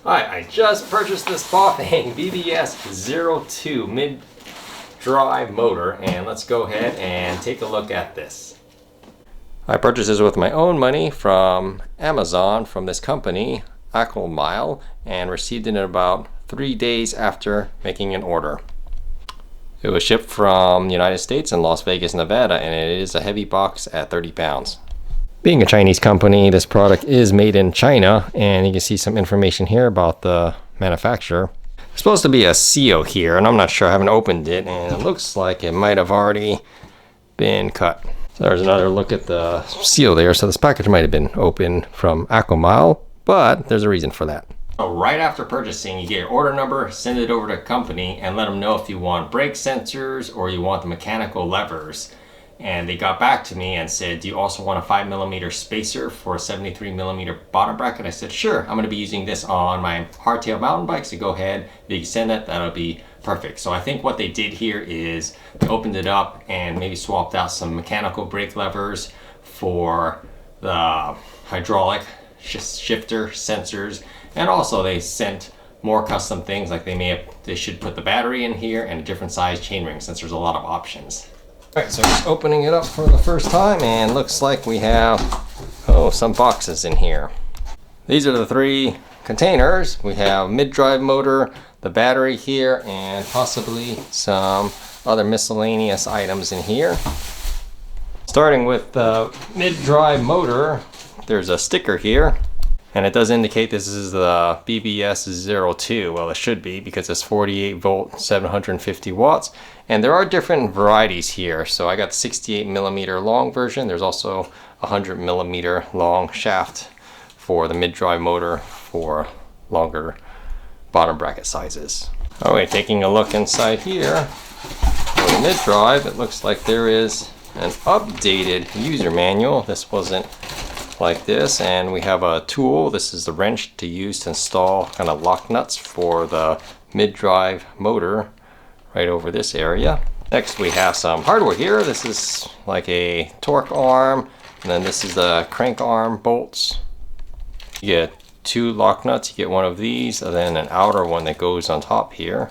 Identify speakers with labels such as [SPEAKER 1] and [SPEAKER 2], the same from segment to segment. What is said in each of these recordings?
[SPEAKER 1] Alright, I just purchased this Bafang BBS02 mid-drive motor, and let's go ahead and take a look at this. I purchased this with my own money from Amazon from this company, Mile, and received it in about 3 days after making an order. It was shipped from the United States in Las Vegas, Nevada, and it is a heavy box at 30 pounds. Being a Chinese company, this product is made in China, and you can see some information here about the manufacturer. There's supposed to be a seal here, and I'm not sure, I haven't opened it, and it looks like it might have already been cut. So there's another look at the seal there, so this package might have been opened from Mile, but there's a reason for that. So right after purchasing, you get your order number, send it over to the company, and let them know if you want brake sensors or you want the mechanical levers. And they got back to me and said, do you also want a 5mm spacer for a 73mm bottom bracket? I said, sure, I'm going to be using this on my hardtail mountain bike, so go ahead, if you can send that, that'll be perfect. So I think what they did here is they opened it up and maybe swapped out some mechanical brake levers for the hydraulic shifter sensors, and also they sent more custom things, like they should put the battery in here and a different size chainring, since there's a lot of options. Alright, so just opening it up for the first time, and looks like we have some boxes in here. These are the 3 containers. We have mid-drive motor, the battery here, and possibly some other miscellaneous items in here. Starting with the mid-drive motor, there's a sticker here, and it does indicate this is the BBS02. Well, it should be, because it's 48 volt, 750 watts. And there are different varieties here. So I got the 68mm long version. There's also a 100mm long shaft for the mid-drive motor for longer bottom bracket sizes. Alright, taking a look inside here for the mid-drive, it looks like there is an updated user manual. This wasn't like this, and we have a tool. This is the wrench to use to install kind of lock nuts for the mid-drive motor right over this area. Next we have some hardware here. This is like a torque arm, and then this is the crank arm bolts. You get 2 lock nuts, you get one of these, and then an outer one that goes on top here.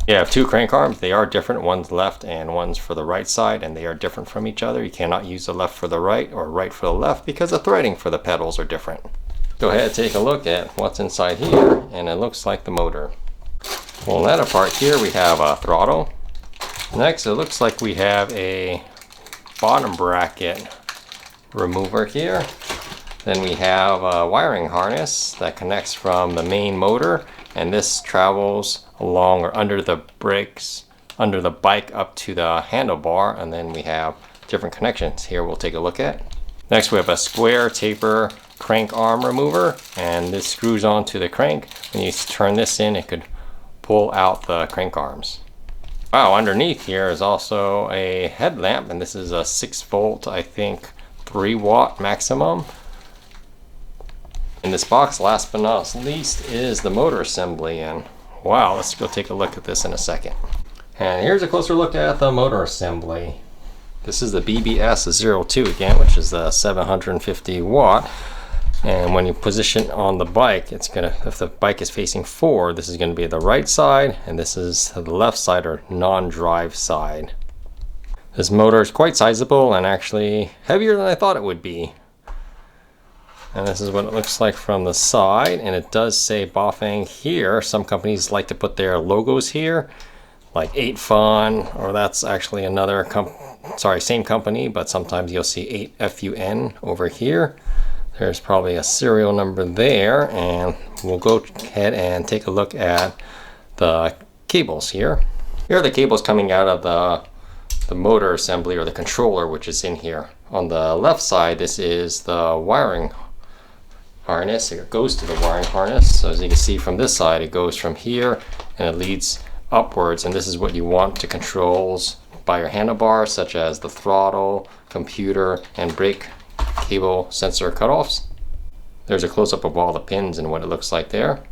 [SPEAKER 1] You have 2 crank arms. They are different, one's left and one's for the right side, and they are different from each other. You cannot use the left for the right or right for the left because the threading for the pedals are different. Go ahead and take a look at what's inside here, and it looks like the motor. Pulling that apart here, we have a throttle. Next, it looks like we have a bottom bracket remover here. Then we have a wiring harness that connects from the main motor, and this travels along or under the brakes, under the bike up to the handlebar, and then we have different connections here we'll take a look at. Next we have a square taper crank arm remover, and this screws onto the crank. When you turn this in, it could pull out the crank arms. Wow, underneath here is also a headlamp, and this is a 6 volt, I think 3 watt maximum. In this box, last but not least, is the motor assembly, and wow, let's go take a look at this in a second. And here's a closer look at the motor assembly. This is the BBS02 again, which is the 750 watt. And when you position on the bike, it's gonna, if the bike is facing forward, this is gonna be the right side, and this is the left side or non-drive side. This motor is quite sizable and actually heavier than I thought it would be. And this is what it looks like from the side, and it does say Bafang here. Some companies like to put their logos here, like 8 Fun, or that's actually another same company, but sometimes you'll see 8 FUN over here. There's probably a serial number there, and we'll go ahead and take a look at the cables here. Here are the cables coming out of the motor assembly, or the controller, which is in here. On the left side, this is the wiring harness. It goes to the wiring harness. So as you can see from this side, it goes from here and it leads upwards, and this is what you want to controls by your handlebars, such as the throttle, computer, and brake cable sensor cutoffs. There's a close-up of all the pins and what it looks like there.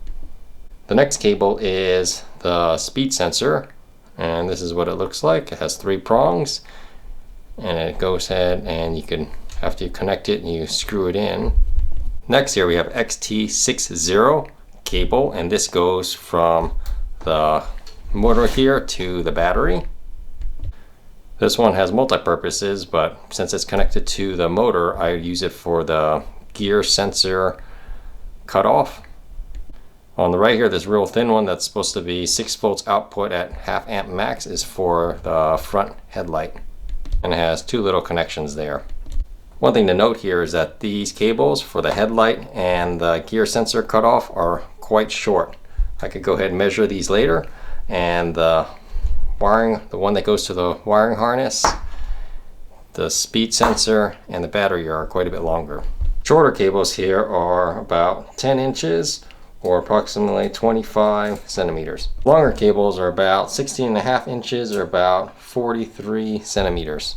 [SPEAKER 1] The next cable is the speed sensor, and this is what it looks like. It has 3 prongs, and it goes ahead, and you can, after you connect it and you screw it in, Next here we have XT60 cable, and this goes from the motor here to the battery. This one has multi-purposes, but since it's connected to the motor, I use it for the gear sensor cutoff. On the right here, this real thin one that's supposed to be 6 volts output at half amp max is for the front headlight, and it has 2 little connections there. One thing to note here is that these cables for the headlight and the gear sensor cutoff are quite short. I could go ahead and measure these later, and the wiring, the one that goes to the wiring harness, the speed sensor, and the battery are quite a bit longer. Shorter cables here are about 10 inches or approximately 25 centimeters. Longer cables are about 16.5 inches or about 43 centimeters.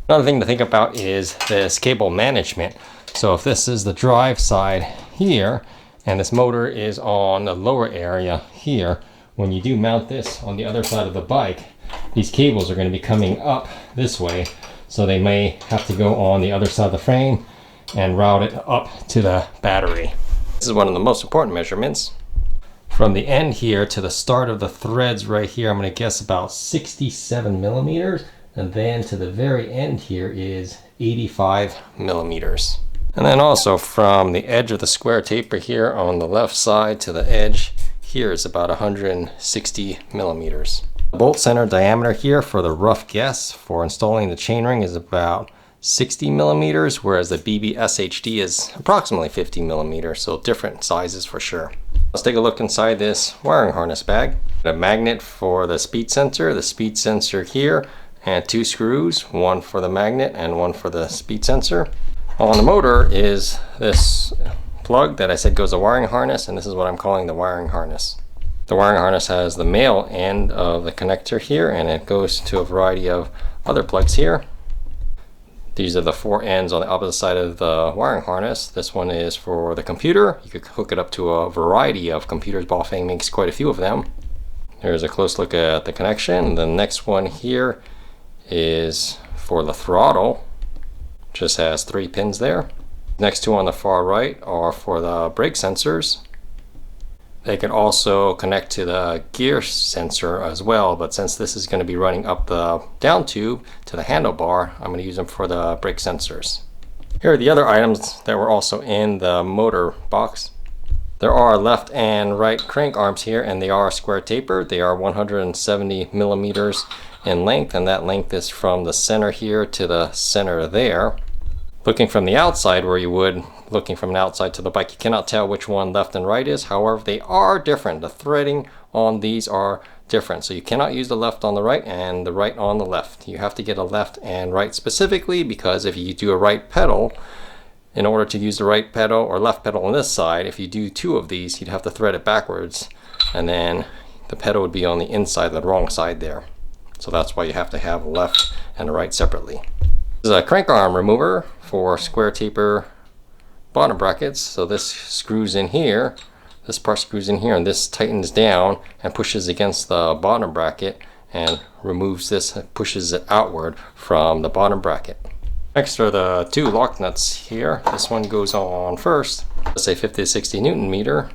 [SPEAKER 1] Another thing to think about is this cable management. So if this is the drive side here and this motor is on the lower area here, when you do mount this on the other side of the bike, these cables are going to be coming up this way, so they may have to go on the other side of the frame and route it up to the battery. This is one of the most important measurements. From the end here to the start of the threads right here, I'm going to guess about 67 millimeters. And then to the very end here is 85 millimeters. And then also from the edge of the square taper here on the left side to the edge here is about 160 millimeters. The bolt center diameter here for the rough guess for installing the chainring is about 60 millimeters, whereas the BB SHD is approximately 50 millimeters, so different sizes for sure. Let's take a look inside this wiring harness bag. A magnet for the speed sensor here, and 2 screws, one for the magnet and one for the speed sensor. On the motor is this plug that I said goes to the wiring harness, and this is what I'm calling the wiring harness. The wiring harness has the male end of the connector here, and it goes to a variety of other plugs here. These are the 4 ends on the opposite side of the wiring harness. This one is for the computer. You could hook it up to a variety of computers. Bafang makes quite a few of them. There's a close look at the connection. The next one here is for the throttle. Just has 3 pins there. Next 2 on the far right are for the brake sensors. They can also connect to the gear sensor as well, but since this is going to be running up the down tube to the handlebar, I'm going to use them for the brake sensors. Here are the other items that were also in the motor box. There are left and right crank arms here, and they are square tapered. They are 170 millimeters in length, and that length is from the center here to the center there. Looking from the outside, where you would looking from an outside to the bike, you cannot tell which one left and right is. However, they are different. The threading on these are different, so you cannot use the left on the right and the right on the left. You have to get a left and right specifically, because if you do a right pedal, in order to use the right pedal or left pedal on this side, if you do 2 of these, you'd have to thread it backwards, and then the pedal would be on the inside, the wrong side there. So that's why you have to have a left and a right separately. This is a crank arm remover for square taper bottom brackets. So this screws in here, this part screws in here, and this tightens down and pushes against the bottom bracket and removes this, pushes it outward from the bottom bracket. Next are the 2 lock nuts here. This one goes on first. Let's say 50 to 60 Newton meter.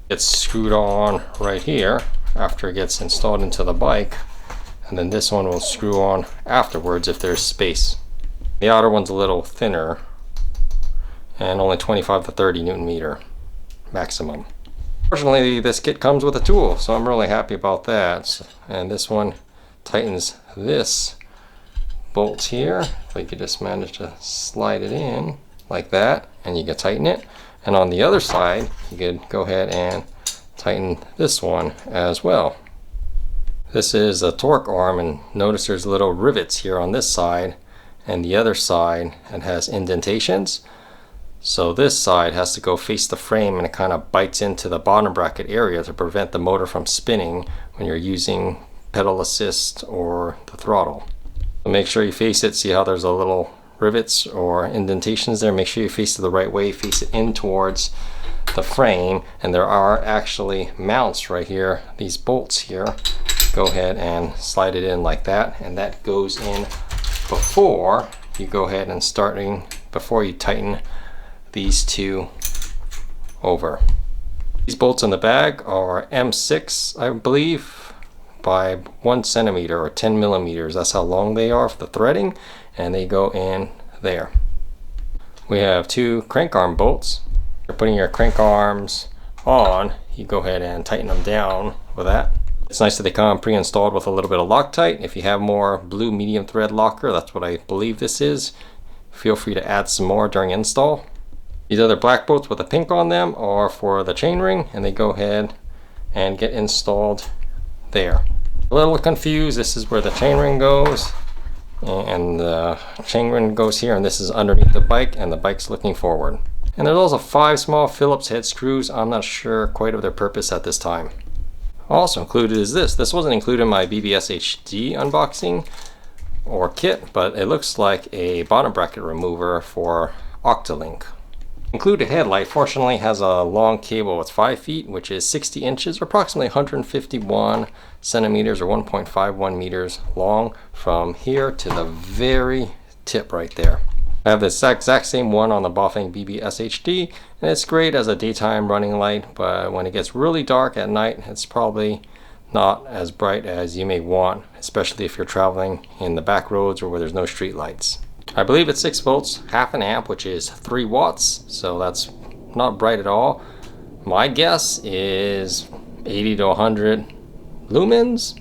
[SPEAKER 1] It's screwed on right here after it gets installed into the bike. And then this one will screw on afterwards if there's space. The outer one's a little thinner and only 25 to 30 Newton meter maximum. Fortunately, this kit comes with a tool, so I'm really happy about that. And this one tightens this bolt here. If you could just manage to slide it in like that, and you can tighten it. And on the other side, you could go ahead and tighten this one as well. This is a torque arm, and notice there's little rivets here on this side, and the other side it has indentations. So this side has to go face the frame, and it kind of bites into the bottom bracket area to prevent the motor from spinning when you're using pedal assist or the throttle. So make sure you face it. See how there's a little rivets or indentations there? Make sure you face it the right way, face it in towards the frame, and there are actually mounts right here, these bolts here. Go ahead and slide it in like that, and that goes in before you go ahead and before you tighten these 2 over. These bolts in the bag are M6, I believe, by 1 centimeter or 10 millimeters. That's how long they are for the threading, and they go in there. We have 2 crank arm bolts. You're putting your crank arms on, you go ahead and tighten them down with that. It's nice that they come pre-installed with a little bit of Loctite. If you have more blue medium thread locker, that's what I believe this is, feel free to add some more during install. These other black bolts with a pink on them are for the chainring, and they go ahead and get installed there. A little confused, this is where the chainring goes, and the chainring goes here, and this is underneath the bike, and the bike's looking forward. And there's also 5 small Phillips head screws. I'm not sure quite of their purpose at this time. Also included is this. This wasn't included in my BBS HD unboxing or kit, but it looks like a bottom bracket remover for Octalink. Included headlight fortunately has a long cable. It's 5 feet, which is 60 inches, or approximately 151 centimeters or 1.51 meters long from here to the very tip right there. I have the exact same one on the Bafang BBS HD, and it's great as a daytime running light, but when it gets really dark at night, it's probably not as bright as you may want, especially if you're traveling in the back roads or where there's no street lights. I believe it's 6 volts, half an amp, which is 3 watts, so that's not bright at all. My guess is 80 to 100 lumens,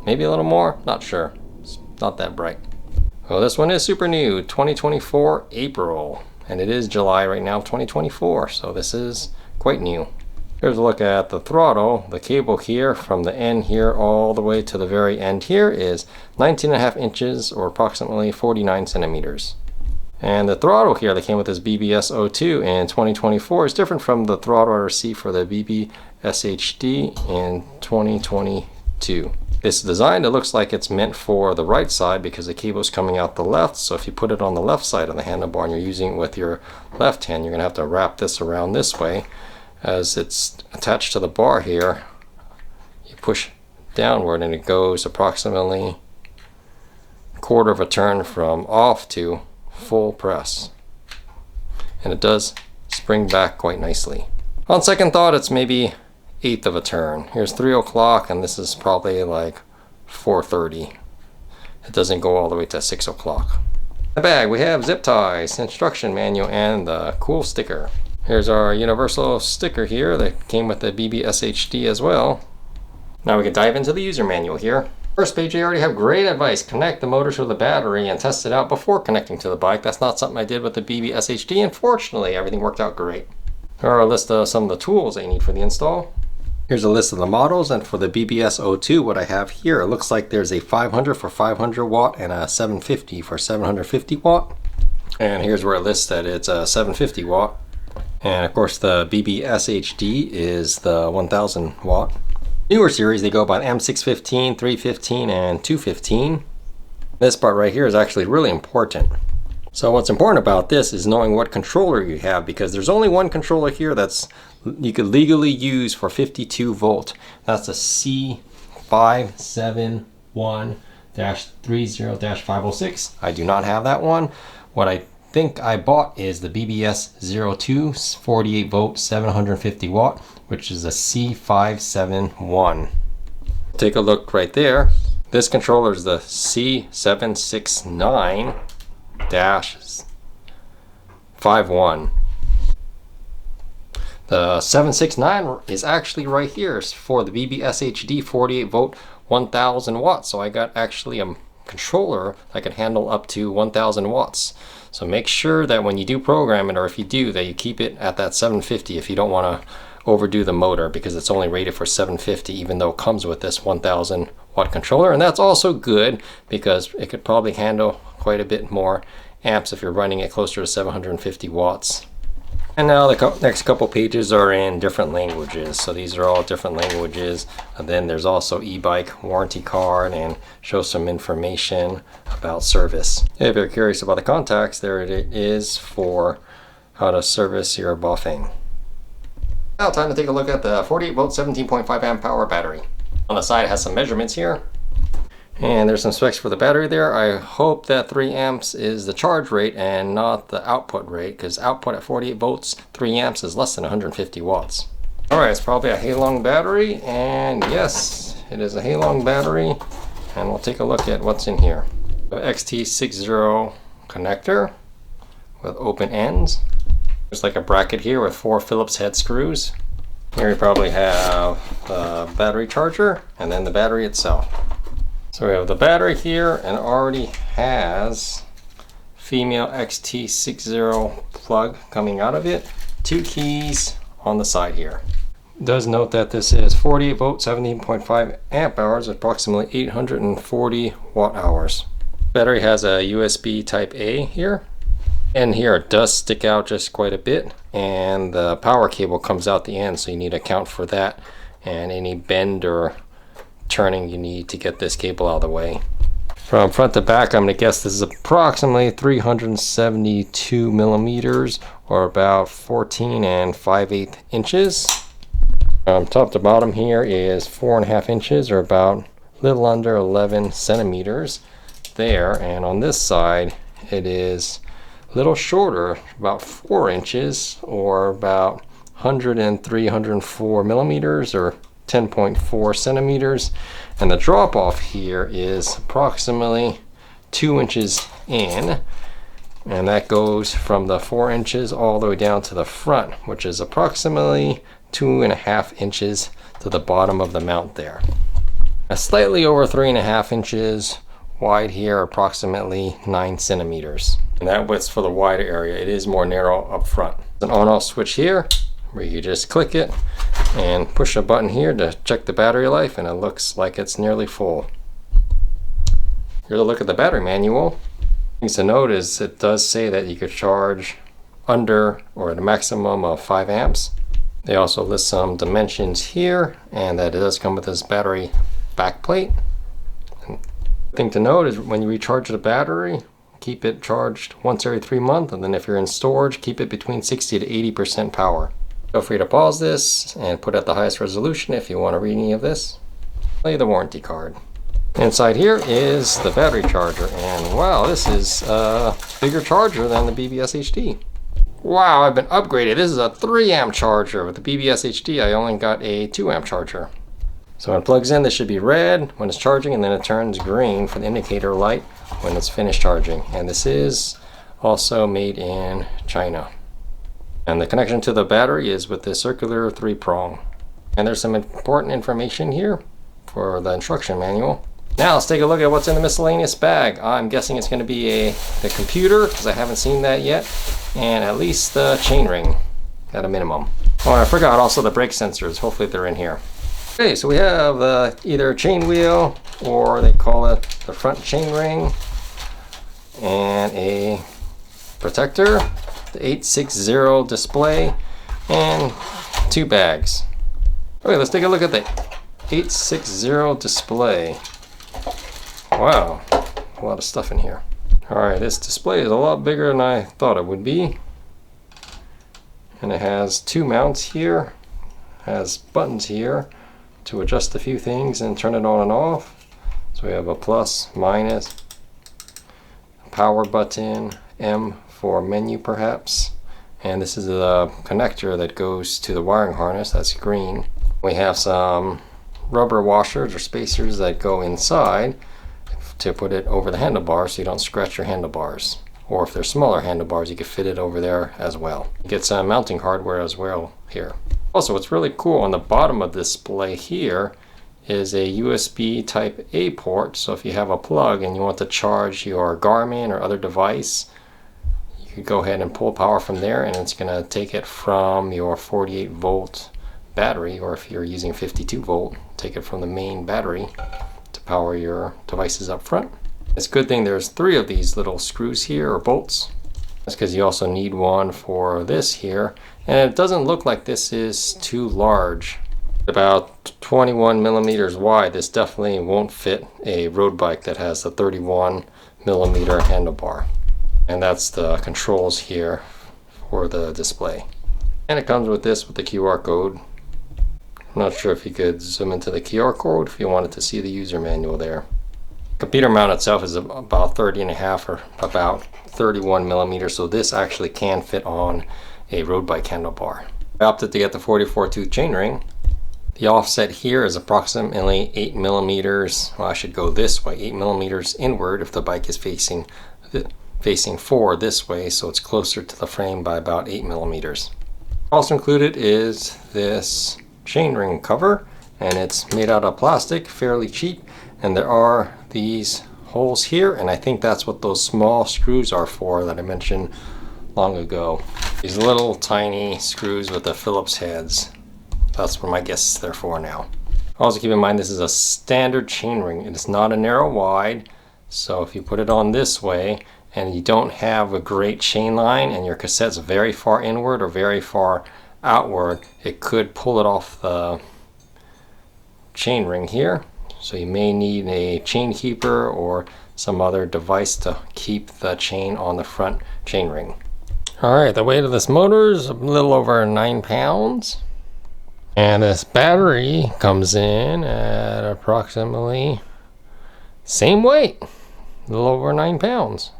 [SPEAKER 1] maybe a little more, not sure. It's not that bright. Well, this one is super new, 2024 April, and it is July right now, 2024, so this is quite new. Here's a look at the throttle. The cable here from the end here all the way to the very end here is 19.5 inches or approximately 49 centimeters. And the throttle here that came with this BBS 02 in 2024 is different from the throttle I received for the BBS HD in 2022. It's designed, it looks like it's meant for the right side because the cable is coming out the left. So if you put it on the left side of the handlebar and you're using it with your left hand, you're going to have to wrap this around this way. As it's attached to the bar here, you push downward and it goes approximately a quarter of a turn from off to full press. And it does spring back quite nicely. On second thought, it's maybe 1/8 of a turn. Here's 3 o'clock and this is probably like 4:30. It doesn't go all the way to 6 o'clock. In the bag we have zip ties, instruction manual, and the cool sticker. Here's our universal sticker here that came with the BBS HD as well. Now we can dive into the user manual here. First page, they already have great advice. Connect the motor to the battery and test it out before connecting to the bike. That's not something I did with the BBS HD, and fortunately everything worked out great. Here are a list of some of the tools that you need for the install. Here's a list of the models, and for the BBS 02, what I have here, it looks like there's a 500 for 500 watt and a 750 for 750 watt. And here's where it lists that it's a 750 watt. And of course the BBS HD is the 1000 watt. Newer series, they go by M615, 315, and 215. This part right here is actually really important. So what's important about this is knowing what controller you have, because there's only one controller here that's you could legally use for 52 volt. That's a C571-30-506. I do not have that one. What I think I bought is the BBS 02 48 volt 750 watt, which is a C571. Take a look right there. This controller is the C769-51. The 769 is actually right here for the BBS HD 48 volt 1000 watts. So I got actually a controller that can handle up to 1000 watts. So make sure that when you do program it, or if you do, that you keep it at that 750 if you don't want to overdo the motor, because it's only rated for 750 even though it comes with this 1000 watt controller. And that's also good because it could probably handle quite a bit more amps if you're running it closer to 750 watts. And now the next couple pages are in different languages. So these are all different languages. And then there's also Ebike warranty card and shows some information about service. If you're curious about the contacts, there it is for how to service your Bafang. Now time to take a look at the 48 volt 17.5 amp hour battery. On the side it has some measurements here. And there's some specs for the battery there. I hope that 3 amps is the charge rate and not the output rate, because output at 48 volts, 3 amps is less than 150 watts. Alright, it's probably a Halong battery, and yes, it is a Halong battery. And we'll take a look at what's in here. The XT60 connector with open ends. There's like a bracket here with 4 Phillips head screws. Here you probably have the battery charger and then the battery itself. So we have the battery here, and it already has female XT60 plug coming out of it. 2 keys on the side here. It does note that this is 48 volt, 17.5 amp hours, approximately 840 watt hours. Battery has a USB type A here. And here it does stick out just quite a bit, and the power cable comes out the end, so you need to account for that and any bend or turning you need to get this cable out of the way. From front to back, I'm going to guess this is approximately 372 millimeters, or about 14 5/8 inches. From top to bottom here is 4.5 inches, or about a little under 11 centimeters there, and on this side it is a little shorter, about 4 inches, or about 103, 104 millimeters, or 10.4 centimeters, and the drop off here is approximately 2 inches in, and that goes from the 4 inches all the way down to the front, which is approximately 2.5 inches to the bottom of the mount there. Slightly over 3.5 inches wide here, approximately 9 centimeters. And that width's for the wider area. It is more narrow up front. An on-off switch here, where you just click it and push a button here to check the battery life, and it looks like it's nearly full. Here's a look at the battery manual. Things to note is it does say that you could charge under or at a maximum of 5 amps. They also list some dimensions here, and that it does come with this battery back plate. And the thing to note is when you recharge the battery, keep it charged once every 3 months, and then if you're in storage, keep it between 60 to 80% power. Feel free to pause this and put at the highest resolution if you want to read any of this. Play the warranty card. Inside here is the battery charger, and wow, this is a bigger charger than the BBS HD. Wow, I've been upgraded. This is a 3 amp charger. With the BBS HD, I only got a 2 amp charger. So when it plugs in, this should be red when it's charging, and then it turns green for the indicator light when it's finished charging. And this is also made in China. And the connection to the battery is with this circular 3-prong. And there's some important information here for the instruction manual. Now let's take a look at what's in the miscellaneous bag. I'm guessing it's going to be the computer, because I haven't seen that yet, and at least the chainring at a minimum. Oh, and I forgot also the brake sensors. Hopefully they're in here. Okay, so we have either chain wheel, or they call it the front chain ring, and a protector, the 860 display, and 2 bags. Okay, let's take a look at the 860 display. Wow, a lot of stuff in here. Alright, this display is a lot bigger than I thought it would be. And it has 2 mounts here, has buttons here to adjust a few things and turn it on and off. So we have a plus, minus, power button, M for menu perhaps, and this is the connector that goes to the wiring harness, that's green. We have some rubber washers or spacers that go inside to put it over the handlebars so you don't scratch your handlebars, or if they're smaller handlebars you can fit it over there as well. You get some mounting hardware as well here. Also, what's really cool on the bottom of the display here is a USB type A port, so if you have a plug and you want to charge your Garmin or other device, you could go ahead and pull power from there, and it's going to take it from your 48 volt battery, or if you're using 52 volt, take it from the main battery to power your devices up front. It's a good thing there's 3 of these little screws here, or bolts. That's because you also need one for this here, and it doesn't look like this is too large. About 21 millimeters wide. This definitely won't fit a road bike that has a 31 millimeter handlebar. And that's the controls here for the display. And it comes with this with the QR code. I'm not sure if you could zoom into the QR code if you wanted to see the user manual there. Computer mount itself is about 30.5 or about 31 millimeters, so this actually can fit on a road bike handlebar. I opted to get the 44 tooth chainring. The offset here is approximately 8 millimeters. Well, I should go this way, 8 millimeters inward if the bike is facing forward this way, so it's closer to the frame by about 8 millimeters. Also included is this chainring cover, and it's made out of plastic, fairly cheap, and there are these holes here, and I think that's what those small screws are for that I mentioned long ago. These little tiny screws with the Phillips heads. That's what my guess they're for now. Also keep in mind this is a standard chainring. It is not a narrow wide, so if you put it on this way and you don't have a great chain line and your cassette's very far inward or very far outward, it could pull it off the chainring here. So you may need a chain keeper or some other device to keep the chain on the front chainring. Alright, the weight of this motor is a little over 9 pounds. And this battery comes in at approximately same weight, a little over 9 pounds.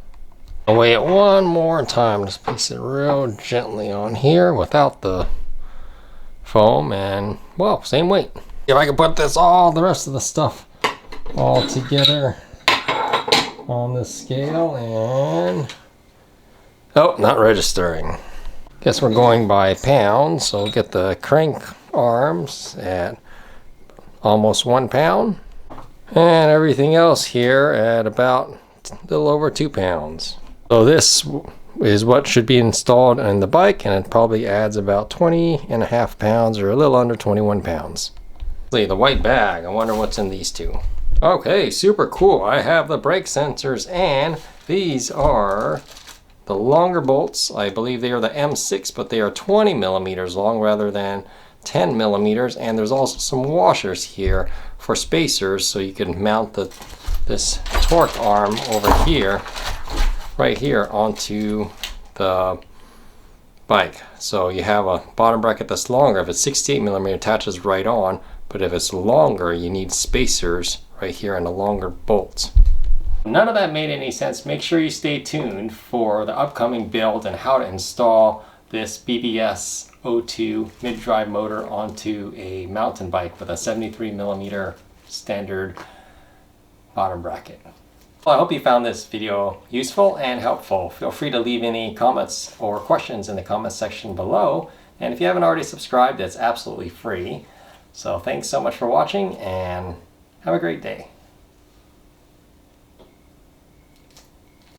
[SPEAKER 1] I'll weigh it one more time, just place it real gently on here without the foam, and well, same weight. If I can put the rest of the stuff all together on the scale, and oh, not registering. Guess we're going by pounds, so we'll get the crank arms at almost 1 pound, and everything else here at about a little over 2 pounds. So this is what should be installed in the bike, and it probably adds about 20.5 pounds or a little under 21 pounds. The white bag, I wonder what's in these two. Okay, super cool. I have the brake sensors, and these are the longer bolts. I believe they are the M6, but they are 20 millimeters long rather than 10 millimeters, and there's also some washers here for spacers, so you can mount this torque arm over here, right here, onto the bike. So you have a bottom bracket that's longer. If it's 68 millimeter, it attaches right on, but if it's longer, you need spacers right here and the longer bolts. None of that made any sense. Make sure you stay tuned for the upcoming build and how to install this BBS 02 mid-drive motor onto a mountain bike with a 73 millimeter standard bottom bracket. Well, I hope you found this video useful and helpful. Feel free to leave any comments or questions in the comment section below. And if you haven't already subscribed, it's absolutely free. So thanks so much for watching, and have a great day.